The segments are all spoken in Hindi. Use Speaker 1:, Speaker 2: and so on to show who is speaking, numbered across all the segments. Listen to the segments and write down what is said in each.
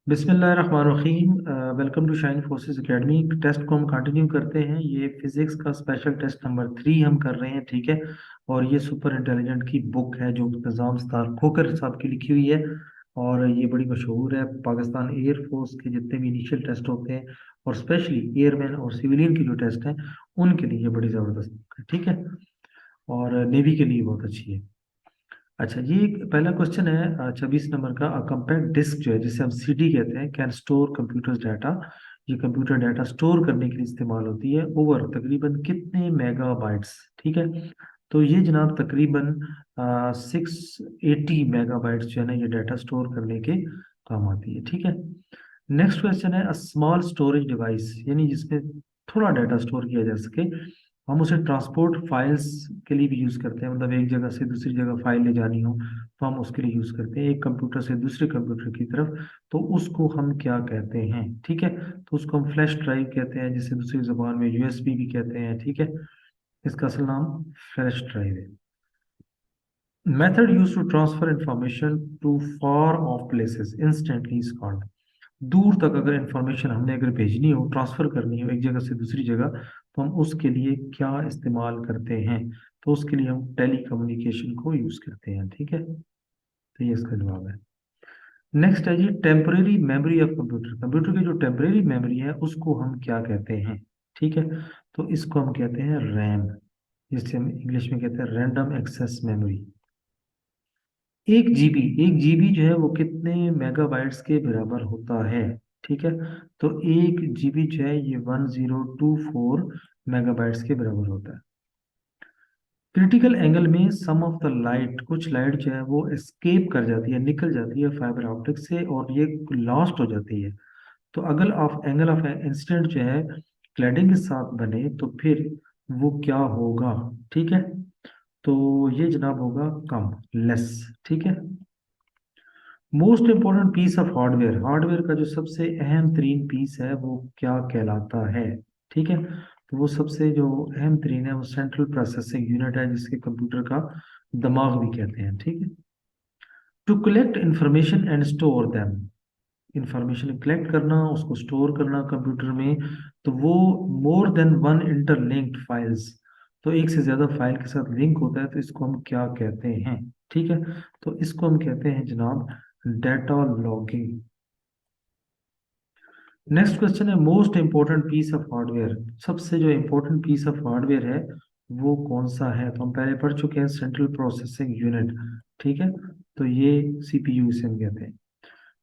Speaker 1: बिस्मिल्लाहिर्रहमानिर्रहीम। Welcome to shine forces academy. Test को हम कंटिन्यू करते हैं। ये फिजिक्स का स्पेशल टेस्ट नंबर 3 हम कर रहे हैं, ठीक है। और ये सुपर इंटेलिजेंट की बुक है जो निज़ाम सतार खोखर साहब की लिखी हुई है। और ये बड़ी मशहूर है। पाकिस्तान एयरफोर्स के जितने भी इनिशियल टेस्ट होते हैं और स्पेशली एयरमैन और सिविलियन के जो टेस्ट हैं उनके लिए ये बड़ी ज़बरदस्त बुक है, ठीक है। और नेवी के लिए बहुत अच्छी है। अच्छा, ये एक पहला क्वेश्चन है 26 नंबर का। कंपैक्ट डिस्क जो है जिसे हम सीडी कहते हैं, कैन स्टोर कंप्यूटर डाटा। ये कंप्यूटर डाटा स्टोर करने के लिए इस्तेमाल होती है। ओवर तकरीबन कितने मेगाबाइट्स, ठीक है। तो ये जनाब तकरीबन 680 मेगाबाइट्स जो है ना, ये डाटा स्टोर करने के काम आती है, ठीक है। नेक्स्ट क्वेश्चन है स्मॉल स्टोरेज डिवाइस, यानी जिसमें थोड़ा डाटा स्टोर किया जा सके। हम उसे ट्रांसपोर्ट फाइल्स के लिए भी यूज करते हैं, मतलब एक जगह से दूसरी जगह फाइल ले जानी हो तो हम उसके लिए यूज करते हैं, एक कंप्यूटर से दूसरे कंप्यूटर की तरफ। तो उसको हम क्या कहते हैं, ठीक है। तो उसको हम फ्लैश ड्राइव कहते हैं, जिसे दूसरी जबान में यूएसबी भी कहते हैं, ठीक है। इसका असल नाम फ्लैश ड्राइव है। Method use to transfer information to far of places instantly is called. दूर तक अगर इंफॉर्मेशन हमने अगर भेजनी हो, ट्रांसफर करनी हो एक जगह से दूसरी जगह, तो हम उसके लिए क्या इस्तेमाल करते हैं। तो उसके लिए हम टेली कम्युनिकेशन को यूज करते हैं, ठीक है। तो ये इसका जवाब है। नेक्स्ट है जी temporary memory of computer. Computer की जो टेम्परेरी मेमोरी है उसको हम क्या कहते हैं, ठीक है। तो इसको हम कहते हैं रैम, जिसे हम इंग्लिश में कहते हैं रैंडम एक्सेस मेमोरी। 1 जीबी जो है वो कितने मेगाबाइट्स के बराबर होता है, ठीक है। तो 1 जीबी जो है ये 1024 मेगाबाइट्स के बराबर होता है। क्रिटिकल एंगल में सम ऑफ द लाइट, कुछ लाइट जो है वो एस्केप कर जाती है, निकल जाती है फाइबर ऑप्टिक से और ये लॉस्ट हो जाती है। तो अगर ऑफ एंगल ऑफ इंसिडेंट जो है क्लैडिंग के साथ बने तो फिर वो क्या होगा, ठीक है। तो ये जनाब होगा कम, लेस, ठीक है। Most important piece of hardware, hardware का जो सबसे अहम तरीन पीस है वो क्या कहलाता है, ठीक है। तो वो सबसे जो अहम तरीन है वो सेंट्रल प्रोसेसिंग यूनिट है, जिसके कंप्यूटर का दिमाग भी कहते हैं, ठीक है। To collect information and store them, information collect करना उसको स्टोर करना कंप्यूटर में, तो वो more than one interlinked files, तो एक से ज्यादा फाइल के साथ लिंक होता है, तो इसको हम क्या कहते हैं, ठीक है। तो इसको हम कहते हैं जनाब डेटा लॉगिंग। नेक्स्ट क्वेश्चन है most important piece of hardware, सबसे जो इंपॉर्टेंट पीस ऑफ हार्डवेयर है वो कौन सा है। तो हम पहले पढ़ चुके हैं सेंट्रल प्रोसेसिंग यूनिट, ठीक है। तो ये सीपीयू इसे हम कहते हैं।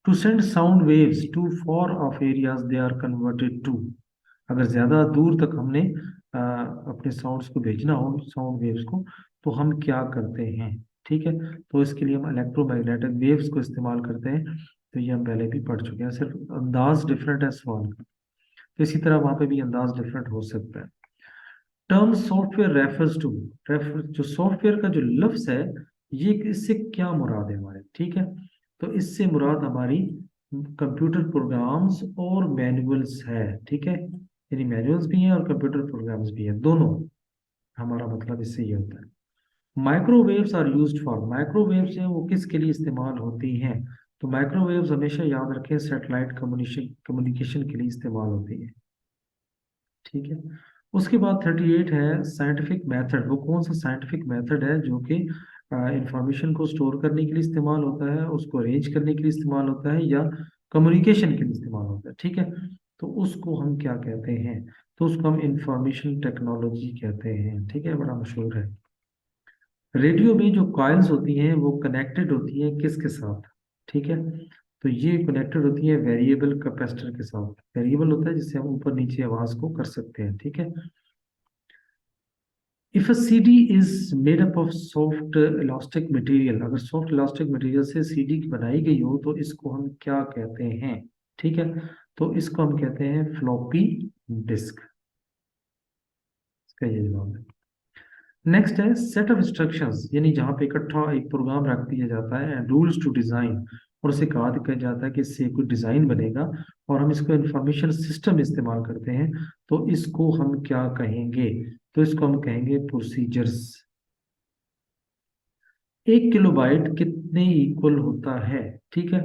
Speaker 1: To send sound waves to far off areas they are converted to, अगर ज्यादा दूर तक हमने अपने साउंड्स को भेजना हो, साउंड वेव्स को, तो हम क्या करते हैं, ठीक है। तो इसके लिए हम इलेक्ट्रोमैग्नेटिक वेव्स को इस्तेमाल करते हैं। तो ये हम पहले भी पढ़ चुके हैं, सिर्फ अंदाज डिफरेंट है सवाल का। तो इसी तरह वहां पे भी अंदाज डिफरेंट हो सकता है। Term software refers to, refer जो सॉफ्टवेयर का जो लफ्ज है, ये इससे क्या मुराद है हमारे, ठीक है। तो इससे मुराद हमारी कंप्यूटर प्रोग्राम्स और मैनुअल्स है, ठीक है। यानी मैनुअल्स भी हैं और कंप्यूटर प्रोग्राम्स भी हैं, दोनों हमारा मतलब इससे ये होता है। Microwaves are used for, microwaves हैं वो किसके लिए इस्तेमाल होती हैं। तो माइक्रोवेव्स हमेशा याद रखें सैटेलाइट कम्युनिकेशन कम्युनिकेशन के लिए इस्तेमाल होती है, ठीक है। उसके बाद 38 है साइंटिफिक मेथड, वो कौन सा साइंटिफिक मेथड है जो कि इंफॉर्मेशन को स्टोर करने के लिए इस्तेमाल होता है, उसको अरेंज करने के लिए इस्तेमाल होता है, या कम्युनिकेशन के लिए इस्तेमाल होता है, ठीक है। तो उसको हम क्या कहते हैं, तो उसको हम इंफॉर्मेशन टेक्नोलॉजी कहते हैं, ठीक है, बड़ा मशहूर है। रेडियो में जो कॉइल्स होती हैं वो कनेक्टेड होती हैं किसके साथ, ठीक है। तो ये कनेक्टेड होती है वेरिएबल कैपेसिटर के साथ, वेरिएबल होता है जिससे हम ऊपर नीचे आवाज को कर सकते हैं, ठीक है। If a CD is made up of soft elastic material, अगर सॉफ्ट इलास्टिक मटेरियल से सीडी बनाई गई हो तो इसको हम क्या कहते हैं, ठीक है। तो इसको हम कहते हैं फ्लॉपी डिस्क। इसका ये जवाब है। नेक्स्ट है सेट ऑफ इंस्ट्रक्शंस, यानी जहाँ पे इकट्ठा एक प्रोग्राम रख दिया जाता है, एंड रूल्स टू डिजाइन, और उसे कहा दिया जाता है कि इससे कोई डिजाइन बनेगा, और हम इसको इंफॉर्मेशन सिस्टम इस्तेमाल करते हैं। तो इसको हम क्या कहेंगे, तो इसको हम कहेंगे प्रोसीजर्स। 1 किलोबाइट कितने इक्वल होता है, ठीक है।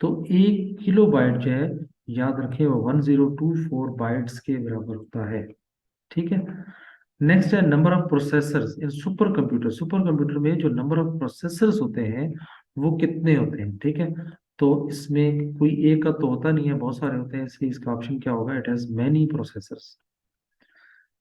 Speaker 1: तो 1 किलोबाइट जो है, याद रखें, वो 1024 बाइट्स के बराबर होता है। ठीक है। नेक्स्ट है number of processors in super computer. Super computer में जो नंबर ऑफ प्रोसेसर्स होते हैं वो कितने होते हैं? ठीक है। तो इसमें कोई एक का तो होता नहीं है, बहुत सारे होते हैं, इसलिए इसका ऑप्शन क्या होगा? It has many processors.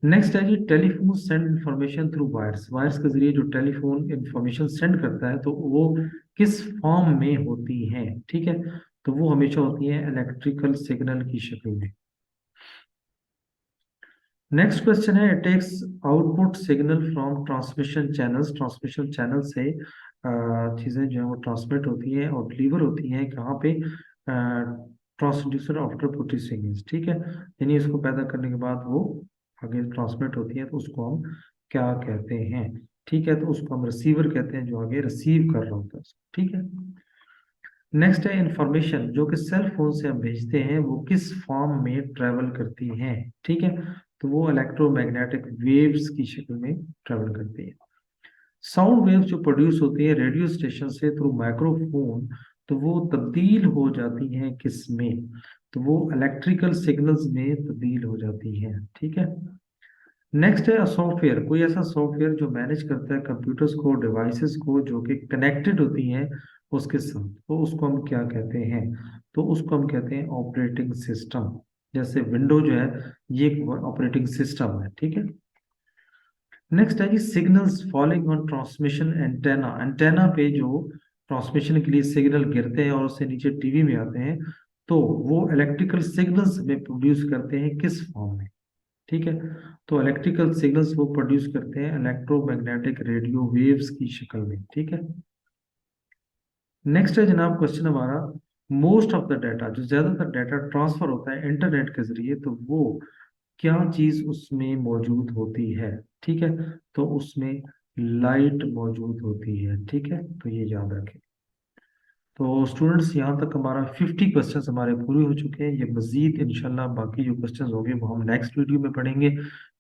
Speaker 1: Next है जी, telephone send information through wires. Wires के जरिए जो टेलीफोन इंफॉर्मेशन सेंड करता है तो वो किस फॉर्म में होती है? ठीक है। तो वो हमेशा होती है इलेक्ट्रिकल सिग्नल की शक्ल में। नेक्स्ट क्वेश्चन है, it takes output signal from transmission channels. Transmission channel से चीजें जो है वो ट्रांसमिट होती है और डिलीवर होती हैं कहाँ पे? Transducer after producing. ठीक है। यानी इसको पैदा करने के बाद वो आगे ट्रांसमिट होती है, तो उसको हम क्या कहते हैं? ठीक है। तो उसको हम रिसीवर कहते हैं, जो आगे रिसीव कर रहा होता है। ठीक है। नेक्स्ट है इंफॉर्मेशन जो कि सेल फोन से हम भेजते हैं वो किस फॉर्म में ट्रेवल करती हैं? ठीक है। तो वो इलेक्ट्रोमैग्नेटिक वेव्स की शक्ल में ट्रेवल करती है। साउंड वेव्स जो प्रोड्यूस होती है रेडियो स्टेशन से थ्रू माइक्रोफोन, तो वो तब्दील हो जाती हैं किस में? तो वो इलेक्ट्रिकल सिग्नल्स में तब्दील हो जाती हैं। ठीक है। नेक्स्ट है सॉफ्टवेयर। कोई ऐसा सॉफ्टवेयर जो मैनेज करता है कंप्यूटर्स को, डिवाइसेस को जो कि कनेक्टेड होती हैं उसके साथ, तो उसको हम क्या कहते हैं? तो उसको हम कहते हैं ऑपरेटिंग सिस्टम। जैसे विंडो जो है, ये एक ऑपरेटिंग सिस्टम है। ठीक है। नेक्स्ट है जी, signals falling on transmission antenna. Antenna पे जो ट्रांसमिशन के लिए सिग्नल गिरते हैं और उससे नीचे टीवी में आते हैं, तो वो इलेक्ट्रिकल सिग्नल्स में प्रोड्यूस करते हैं किस फॉर्म में? ठीक है। तो इलेक्ट्रिकल सिग्नल्स वो प्रोड्यूस करते हैं इलेक्ट्रोमैग्नेटिक रेडियो वेव्स की शक्ल में। ठीक है। नेक्स्ट है जनाब क्वेश्चन हमारा, मोस्ट ऑफ द डाटा, जो ज्यादातर डाटा ट्रांसफर होता है इंटरनेट के जरिए, तो वो क्या चीज उसमें मौजूद होती है? ठीक है। तो उसमें लाइट मौजूद होती है। ठीक है। तो ये याद रखें। तो स्टूडेंट्स, यहाँ तक हमारा 50 क्वेश्चंस हमारे पूरे हो चुके हैं। ये मजीद इंशाल्लाह बाकी जो क्वेश्चंस होंगे वो हम नेक्स्ट वीडियो में पढ़ेंगे।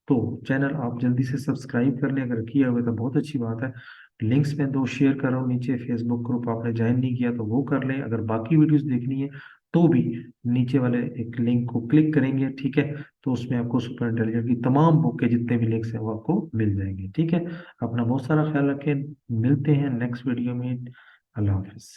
Speaker 1: तो चैनल आप जल्दी से सब्सक्राइब कर लें, अगर किया हुआ तो बहुत अच्छी बात है। लिंक्स में दो शेयर कर रहा हूँ नीचे, फेसबुक ग्रुप आपने ज्वाइन नहीं किया तो वो कर लें। अगर बाकी वीडियोस देखनी है तो भी नीचे वाले एक लिंक को क्लिक करेंगे। ठीक है। तो उसमें आपको सुपर इंटेलिजेंट की तमाम बुक के जितने भी लिंक्स हैं वो आपको मिल जाएंगे। ठीक है। अपना बहुत सारा ख्याल रखें, मिलते हैं नेक्स्ट वीडियो में। अल्लाह हाफिज।